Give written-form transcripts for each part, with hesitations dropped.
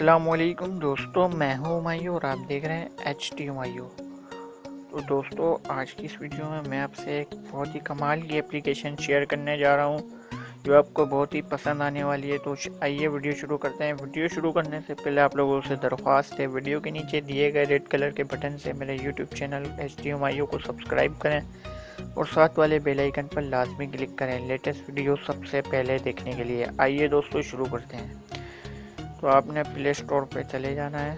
अस्सलामुअलैकुम दोस्तों, मैं हूं हुमायूं और आप देख रहे हैं HT हुमायूं। तो दोस्तों, आज की इस वीडियो में मैं आपसे एक बहुत ही कमाल की एप्लीकेशन शेयर करने जा रहा हूं जो आपको बहुत ही पसंद आने वाली है। तो आइए वीडियो शुरू करते हैं। वीडियो शुरू करने से पहले आप लोगों से दरख्वास्त है, वीडियो के नीचे दिए गए रेड कलर के बटन से मेरे YouTube चैनल HT हुमायूं को सब्सक्राइब करें और साथ वाले बेल आइकन पर लाजमी क्लिक करें लेटेस्ट वीडियो सबसे पहले देखने के लिए। आइए दोस्तों शुरू करते हैं। तो आपने प्ले स्टोर पे चले जाना है।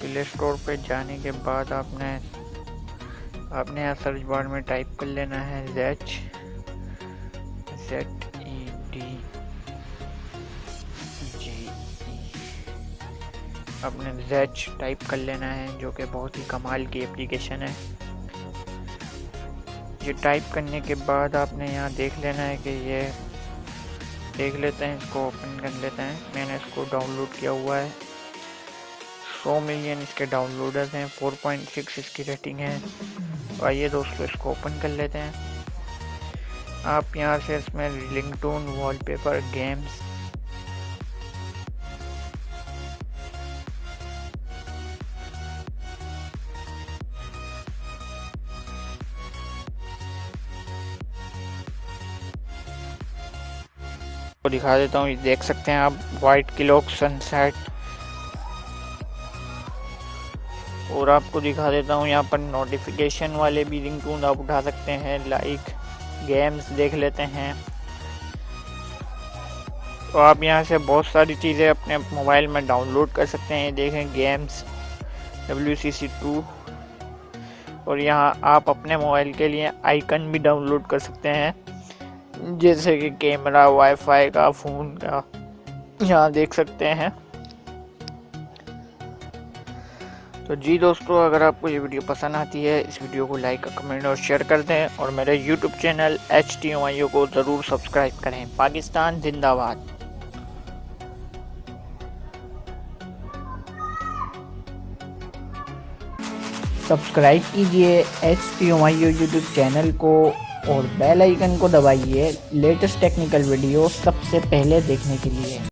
प्ले स्टोर पे जाने के बाद आपने यहाँ सर्च बार में टाइप कर लेना है ZEDGE। आपने ज़ेच टाइप कर लेना है जो कि बहुत ही कमाल की एप्लीकेशन है। ये टाइप करने के बाद आपने यहाँ देख लेना है कि ये देख लेते हैं, इसको ओपन कर लेते हैं। मैंने इसको डाउनलोड किया हुआ है। 100 मिलियन इसके डाउनलोडर्स हैं, 4.6 इसकी रेटिंग है। तो आइए दोस्तों इसको ओपन कर लेते हैं। आप यहाँ से इसमें रिंगटोन, वॉलपेपर, गेम्स, को दिखा देता हूँ। देख सकते हैं आप वाइट क्लॉक, सनसेट, और आपको दिखा देता हूँ यहाँ पर नोटिफिकेशन वाले भी रिंगटोन आप उठा सकते हैं। लाइक गेम्स देख लेते हैं। तो आप यहाँ से बहुत सारी चीज़ें अपने मोबाइल में डाउनलोड कर सकते हैं। देखें गेम्स, WCC2, और यहाँ आप अपने मोबाइल के लिए आइकन भी डाउनलोड कर सकते हैं, जैसे कि कैमरा, वाईफाई का, फ़ोन का, यहाँ देख सकते हैं। तो जी दोस्तों, अगर आपको ये वीडियो पसंद आती है, इस वीडियो को लाइक, कमेंट और शेयर कर दें और मेरे YouTube चैनल HT हुमायूं को ज़रूर सब्सक्राइब करें। पाकिस्तान जिंदाबाद। सब्सक्राइब कीजिए HT हुमायूं यूट्यूब चैनल को और बेल आइकन को दबाइए लेटेस्ट टेक्निकल वीडियो सबसे पहले देखने के लिए।